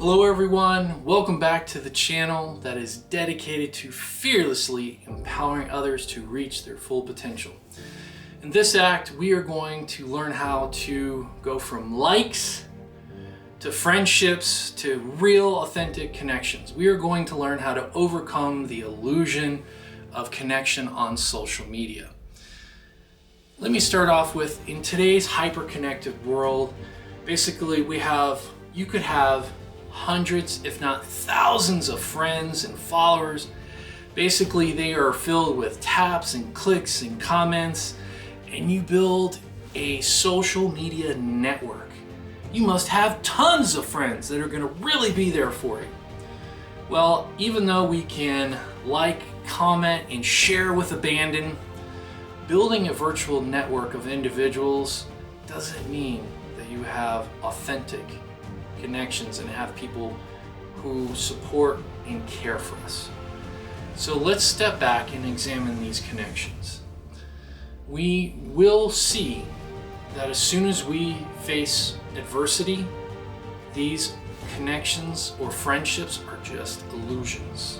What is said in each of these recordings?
Hello everyone, welcome back to the channel that is dedicated to fearlessly empowering others to reach their full potential. In this act, we are going to learn how to go from likes to friendships to real authentic connections. We are going to learn how to overcome the illusion of connection on social media. Let me start off with, in today's hyper-connected world, basically you could have hundreds, if not thousands of friends and followers. Basically, they are filled with taps and clicks and comments, and you build a social media network. You must have tons of friends that are going to really be there for you. Well, even though we can like, comment, and share with abandon, building a virtual network of individuals doesn't mean that you have authentic connections and have people who support and care for us. So let's step back and examine these connections. We will see that as soon as we face adversity, these connections or friendships are just illusions.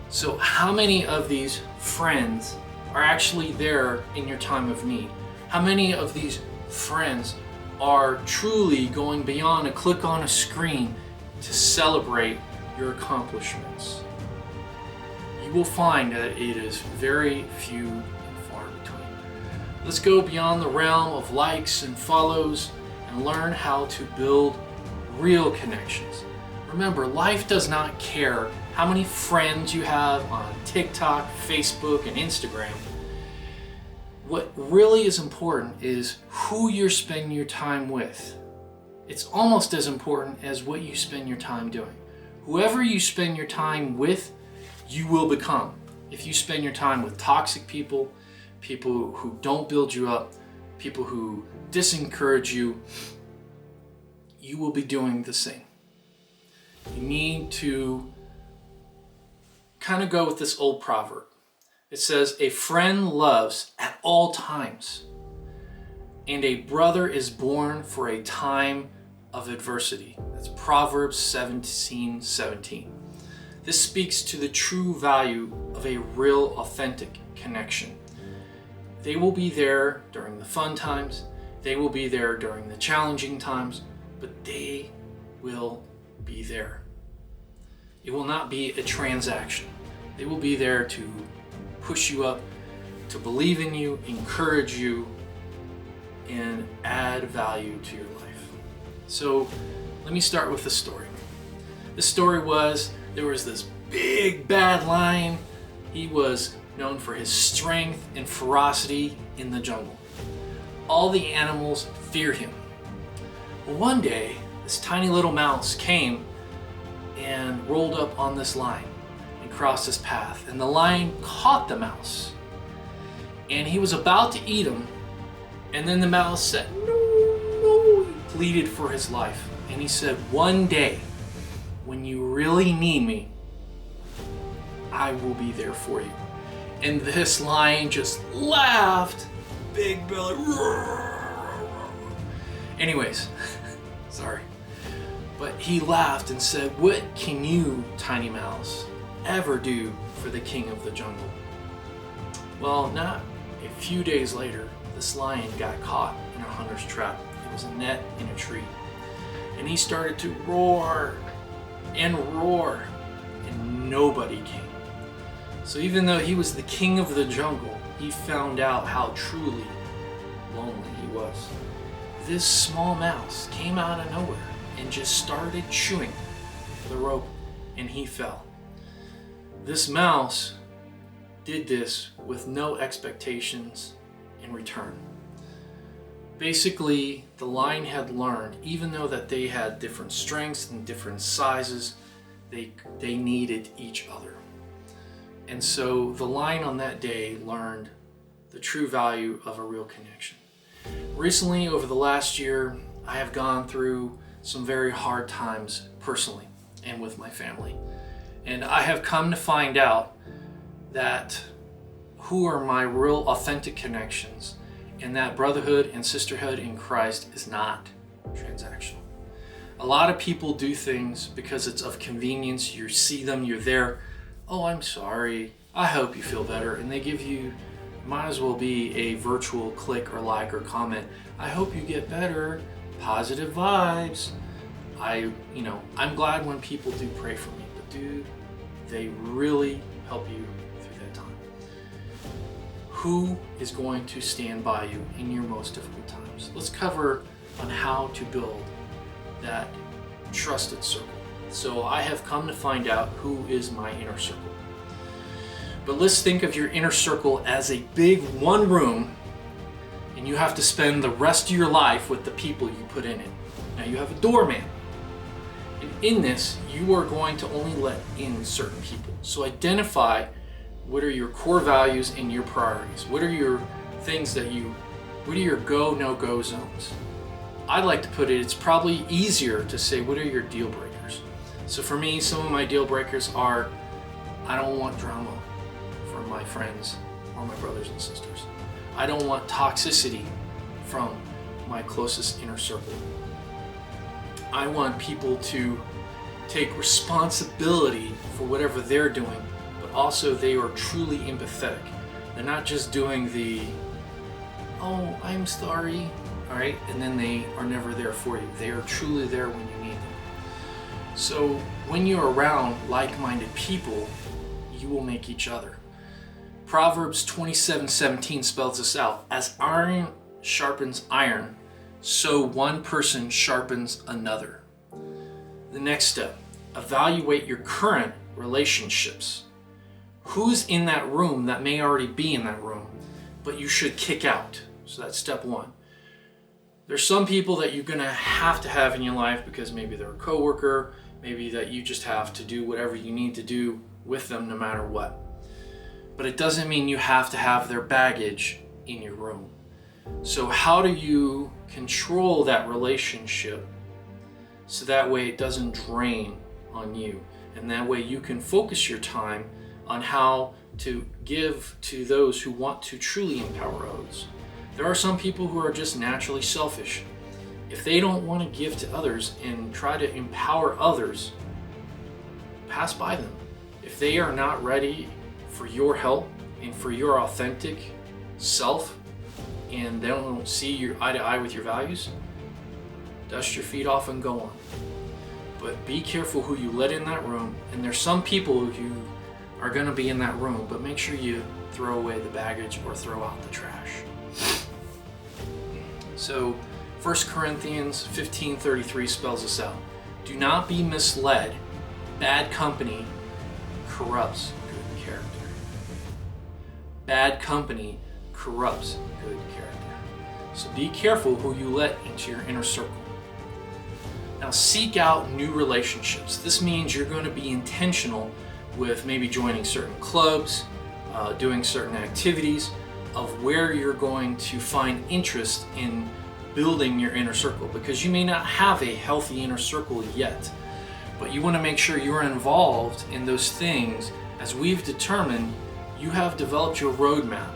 So how many of these friends are actually there in your time of need? How many of these friends are truly going beyond a click on a screen to celebrate your accomplishments? You will find that it is very few and far between. Let's go beyond the realm of likes and follows and learn how to build real connections. Remember, life does not care how many friends you have on TikTok, Facebook, and Instagram. What really is important is who you're spending your time with. It's almost as important as what you spend your time doing. Whoever you spend your time with, you will become. If you spend your time with toxic people, people who don't build you up, people who disencourage you, you will be doing the same. You need to kind of go with this old proverb. It says, a friend loves at all times, and a brother is born for a time of adversity. That's Proverbs 17:17. This speaks to the true value of a real, authentic connection. They will be there during the fun times, they will be there during the challenging times, but they will be there. It will not be a transaction. They will be there to push you up, to believe in you, encourage you, and add value to your life. So let me start with the story. The story was, there was this big bad lion. He was known for his strength and ferocity in the jungle. All the animals feared him. Well, one day, this tiny little mouse came and rolled up on this lion and crossed his path, and the lion caught the mouse, and he was about to eat him, and then the mouse said, no, he pleaded for his life, and he said, one day when you really need me, I will be there for you. And this lion just laughed, big belly. Anyways, sorry. But he laughed and said, what can you, tiny mouse, ever do for the king of the jungle? Well, not a few days later, this lion got caught in a hunter's trap. It was a net in a tree. And he started to roar, and nobody came. So even though he was the king of the jungle, he found out how truly lonely he was. This small mouse came out of nowhere and just started chewing the rope, and he fell. This mouse did this with no expectations in return. Basically, the lion had learned, even though that they had different strengths and different sizes, they needed each other. And so the lion on that day learned the true value of a real connection. Recently, over the last year, I have gone through some very hard times personally and with my family. And I have come to find out that who are my real authentic connections, and that brotherhood and sisterhood in Christ is not transactional. A lot of people do things because it's of convenience. You see them, you're there. Oh, I'm sorry. I hope you feel better. And they give you, might as well be a virtual click or like or comment. I hope you get better. Positive vibes. I'm glad when people do pray for me, but dude, they really help you through that time. Who is going to stand by you in your most difficult times? Let's cover on how to build that trusted circle. So I have come to find out who is my inner circle. But let's think of your inner circle as a big one room, and you have to spend the rest of your life with the people you put in it. Now you have a doorman. And in this, you are going to only let in certain people. So identify what are your core values and your priorities. What are your things what are your go, no-go zones? I'd like to put it, it's probably easier to say, what are your deal breakers? So for me, some of my deal breakers are, I don't want drama from my friends or my brothers and sisters. I don't want toxicity from my closest inner circle. I want people to take responsibility for whatever they're doing, but also they are truly empathetic. They're not just doing the, oh, I'm sorry, all right, and then they are never there for you. They are truly there when you need them. So when you're around like-minded people, you will make each other. Proverbs 27:17 spells this out. As iron sharpens iron, so one person sharpens another. The next step, evaluate your current relationships. Who's in that room that may already be in that room, but you should kick out? So that's step one. There's some people that you're gonna have to have in your life because maybe they're a coworker, maybe that you just have to do whatever you need to do with them no matter what. But it doesn't mean you have to have their baggage in your room. So how do you control that relationship so that way it doesn't drain on you? And that way you can focus your time on how to give to those who want to truly empower others. There are some people who are just naturally selfish. If they don't want to give to others and try to empower others, pass by them. If they are not ready for your help and for your authentic self, and they don't see your eye to eye with your values, dust your feet off and go on. But be careful who you let in that room. And there's some people who are going to be in that room, but make sure you throw away the baggage or throw out the trash. So 1 Corinthians 15:33 spells this out. Do not be misled. Bad company corrupts good character. Bad company corrupts good character. So be careful who you let into your inner circle. Now seek out new relationships. This means you're going to be intentional with maybe joining certain clubs, doing certain activities of where you're going to find interest in building your inner circle, because you may not have a healthy inner circle yet, but you want to make sure you're involved in those things. As we've determined, you have developed your roadmap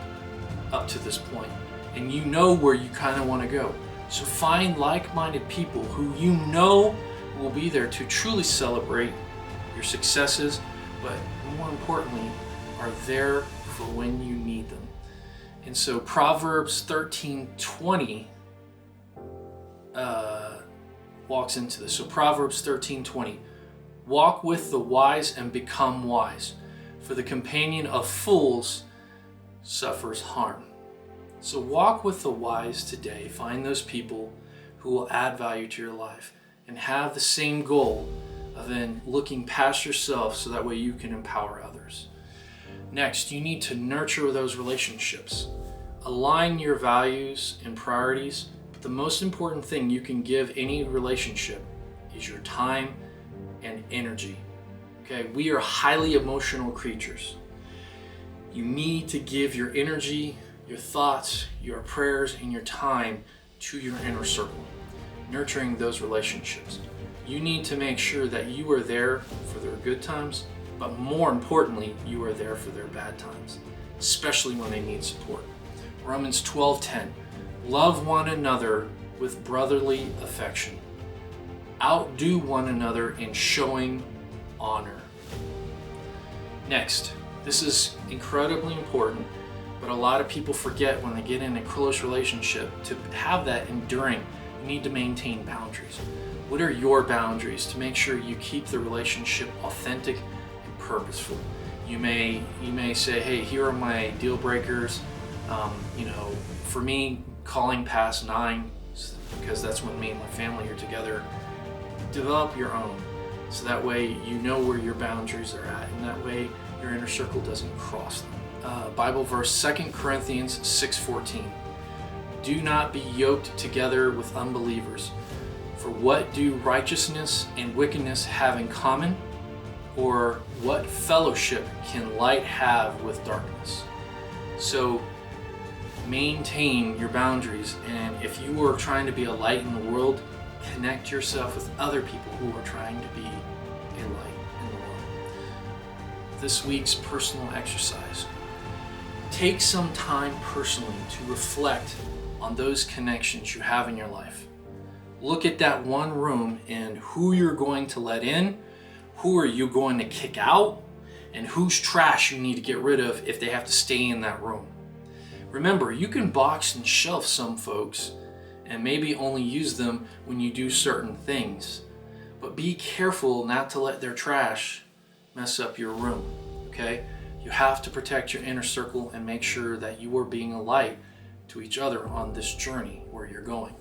up to this point and you know where you kind of want to go. So find like-minded people who you know will be there to truly celebrate your successes, but more importantly, are there for when you need them. And so Proverbs 13:20 walks into this. So Proverbs 13:20, walk with the wise and become wise, for the companion of fools suffers harm. So walk with the wise today. Find those people who will add value to your life and have the same goal of then looking past yourself so that way you can empower others. Next, you need to nurture those relationships. Align your values and priorities. But the most important thing you can give any relationship is your time and energy. Okay, we are highly emotional creatures. You need to give your energy, your thoughts, your prayers, and your time to your inner circle, nurturing those relationships. You need to make sure that you are there for their good times, but more importantly, you are there for their bad times, especially when they need support. Romans 12:10, love one another with brotherly affection. outdo one another in showing honor. Next, this is incredibly important, but a lot of people forget when they get in a close relationship to have that enduring. You need to maintain boundaries. What are your boundaries to make sure you keep the relationship authentic and purposeful? You may say, hey, here are my deal breakers. For me, calling past 9, because that's when me and my family are together. Develop your own, so that way you know where your boundaries are at, and that way your inner circle doesn't cross them. Bible verse 2 Corinthians 6:14. Do not be yoked together with unbelievers. For what do righteousness and wickedness have in common? Or what fellowship can light have with darkness? So maintain your boundaries, and if you are trying to be a light in the world, connect yourself with other people who are trying to be a light in the world. This week's personal exercise. Take some time personally to reflect on those connections you have in your life. Look at that one room and who you're going to let in, who are you going to kick out, and whose trash you need to get rid of if they have to stay in that room. Remember, you can box and shelf some folks and maybe only use them when you do certain things, but be careful not to let their trash mess up your room, okay? You have to protect your inner circle and make sure that you are being a light to each other on this journey where you're going.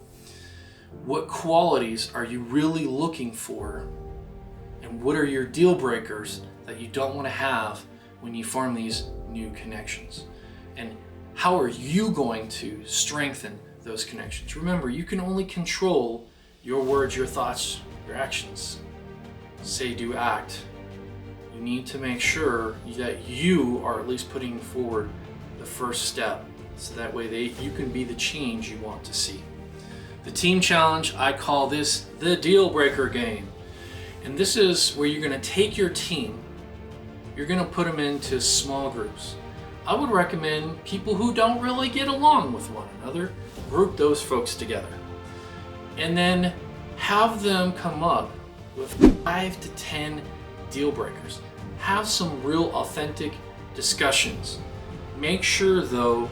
What qualities are you really looking for, and what are your deal breakers that you don't want to have when you form these new connections? And how are you going to strengthen those connections? Remember, you can only control your words, your thoughts, your actions. Say, do, act. You need to make sure that you are at least putting forward the first step, so that way you can be the change you want to see. The team challenge, I call this the deal breaker game. And this is where you're going to take your team, you're going to put them into small groups. I would recommend people who don't really get along with one another, group those folks together. And then have them come up with 5 to 10 deal breakers. Have some real authentic discussions. Make sure though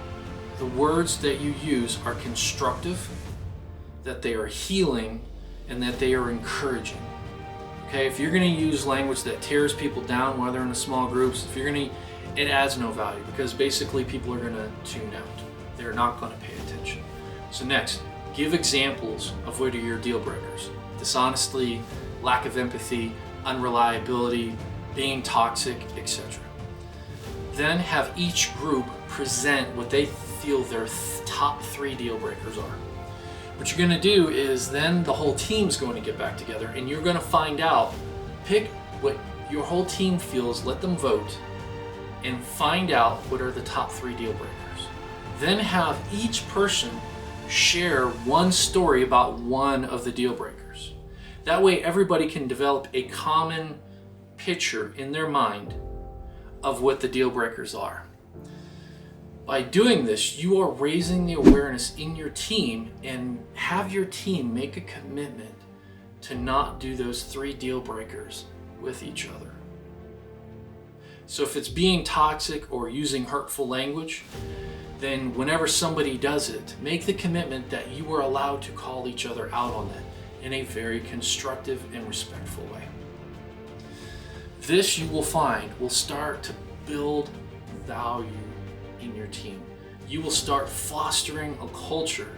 the words that you use are constructive, that they are healing, and that they are encouraging. Okay, if you're going to use language that tears people down while they're in the small groups, it adds no value, because basically people are going to tune out. They're not going to pay attention. So next, give examples of what are your deal breakers. Dishonesty, lack of empathy, unreliability, being toxic, etc. Then have each group present what they feel their top 3 deal breakers are. What you're going to do is then the whole team's going to get back together, and you're going to find out, pick what your whole team feels, let them vote, and find out what are the top 3 deal breakers. Then have each person share one story about one of the deal breakers. That way everybody can develop a common picture in their mind of what the deal breakers are. By doing this, you are raising the awareness in your team, and have your team make a commitment to not do those 3 deal breakers with each other. So if it's being toxic or using hurtful language, then whenever somebody does it, make the commitment that you are allowed to call each other out on that in a very constructive and respectful way. This, you will find, will start to build value in your team. You will start fostering a culture,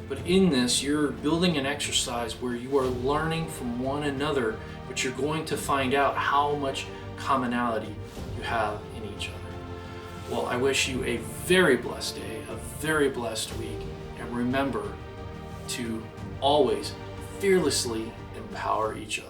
but in this, you're building an exercise where you are learning from one another, but you're going to find out how much commonality you have in each other. Well, I wish you a very blessed day, a very blessed week, and remember to always fearlessly empower each other.